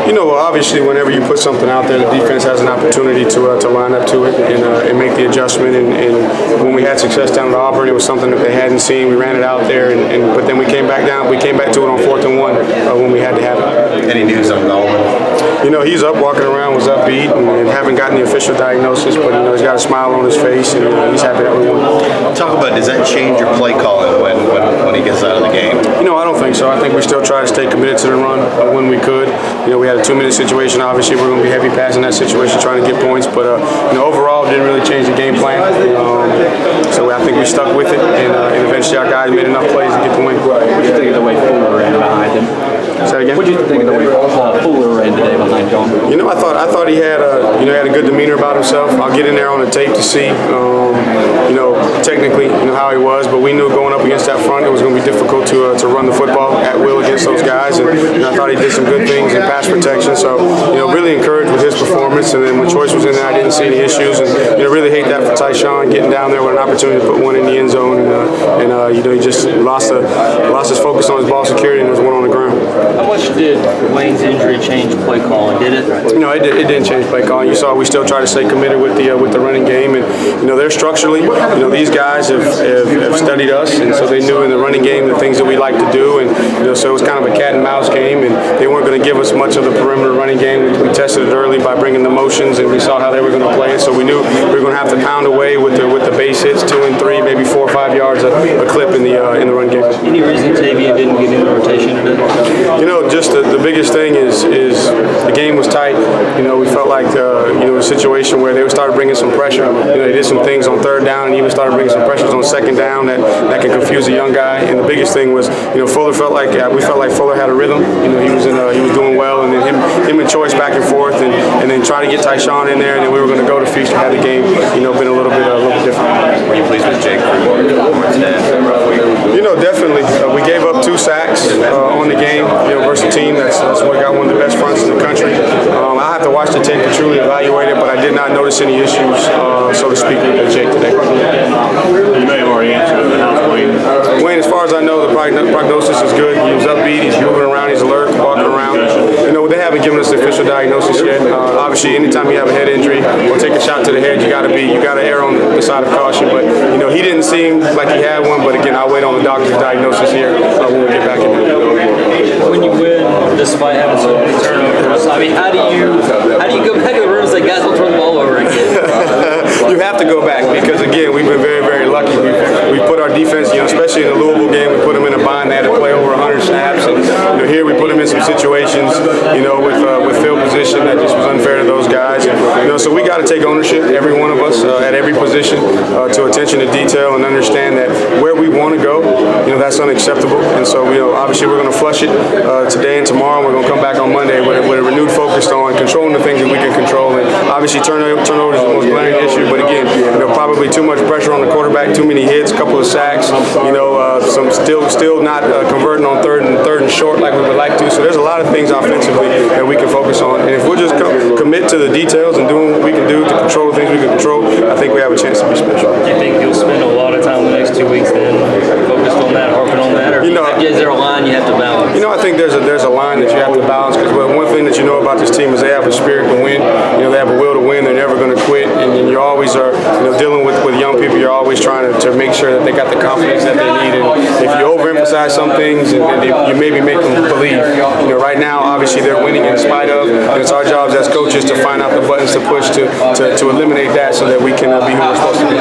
Well, obviously, whenever you put something out there, the defense has an opportunity to line up to it and make the adjustment. And when we had success down at Auburn, it was something that they hadn't seen. We ran it out there, but then we came back down. We came back to it on 4th and 1 when we had to have it. Any news on Gallman? He's up, walking around, was upbeat, and haven't gotten the official diagnosis, but he's got a smile on his face, and he's happy that we won. Talk about, does that change your play calling when he gets out of the game? I don't think so. I think we still try to stay committed to the run when we could. We had a 2-minute situation. Obviously, we're going to be heavy passing that situation, trying to get points. But overall, it didn't really change the game plan. So I think we stuck with it, and eventually our guys made enough plays to get the win. What did you think of the way Fuller ran behind him? Say that again? What did you think of the way Fuller ran today behind John? I thought he had a good demeanor about himself. I'll get in there on the tape to see, technically, how he was. But we knew going up against that front, it was going to be difficult to run the football at will against those guys. And I thought he did some good things in pass protection. So, really encouraged with his performance. And then when Choice was in there, I didn't see any issues. And really hate that for Tyshawn getting down there with an opportunity to put one in the end zone. And he just lost his focus on his ball security and there's one on the ground. How much did Wayne's injury change play calling? Did it? It didn't change play calling. You saw we still try to stay committed with the running game, and they're structurally, these guys have studied us, and so they knew in the running game the things that we like to do, and so it was kind of a cat and mouse game, and they weren't going to give us much of the perimeter running game. We tested it early by bringing the motions, and we saw how they were going to play it, so we knew we were going to have to pound away with the base hits, 2 and 3, maybe 4 or 5 yards a clip in the run game. Any reason Tavia didn't get into rotation today? Just the biggest thing is the game was tight. We felt like a situation where they started bringing some pressure. They did some things on 3rd down and even started bringing some pressures on 2nd down that can confuse a young guy. And the biggest thing was, Fuller we felt like Fuller had a rhythm. He was doing well, and then him and Choice back and forth, and then try to get Tyshawn in there, and then we were going to go to Feaster, had the game, been a little bit different. Were you pleased with Jake today after a rough week? Definitely. We gave up 2 sacks on the game, versus a team that's what got one of the best fronts in the country. I have to watch the tape to truly evaluate it, but I did not notice any issues, so to speak, with Jake today. You may have already answered it, but how's Wayne? Wayne, as far as I know, the prognosis is good. He was upbeat, he's moving around, he's alert, walking around. They haven't given us the official diagnosis yet. Obviously, anytime you have a head injury or take a shot to the head, you got to err on the side of caution. But he didn't seem like he had one. But again, I'll wait on the doctor's diagnosis here when we get back in there. When you win, despite having so many turnovers, how do you go back to the room and say, guys, we'll turn the ball over again? You have to go back because again, we've been very, very lucky. We put our defense, especially in the Louisville game, we put them in a bind. They had to play over 100 snaps, and here we put them in some situations, with field position that just was unfair to those guys. And, so we got to take ownership, every one of us, at every position, to attention to detail and understand that where we want to go, that's unacceptable. And so, obviously we're going to flush it today and tomorrow. We're going to come back on Monday with a renewed focus on controlling the things that we can control. And obviously turnovers is the most glaring issue, but again, probably too much pressure on the quarterback, too many hits, a couple of sacks, some still not converting on third and short like we would like to. So there's a lot of things offensively that we can focus on. And if we'll just commit to the details and doing what we can do to control the things we can control, I think we have a chance to be special. Do you think you'll spend a lot of time the next 2 weeks then focused on that, harping on that, or is there a line you have to balance? I think there's a line that you have to balance because one thing that you know about this team is they have a spirit to win. They have a will to win. They're never going to quit, and you always are dealing with young people. You're always trying to make sure that they got the confidence that they need. And if you overemphasize some things, and you maybe make them believe. Right now, obviously they're winning in spite of. And it's our jobs as coaches to find out the buttons to push to eliminate that so that we can be who we're supposed to be.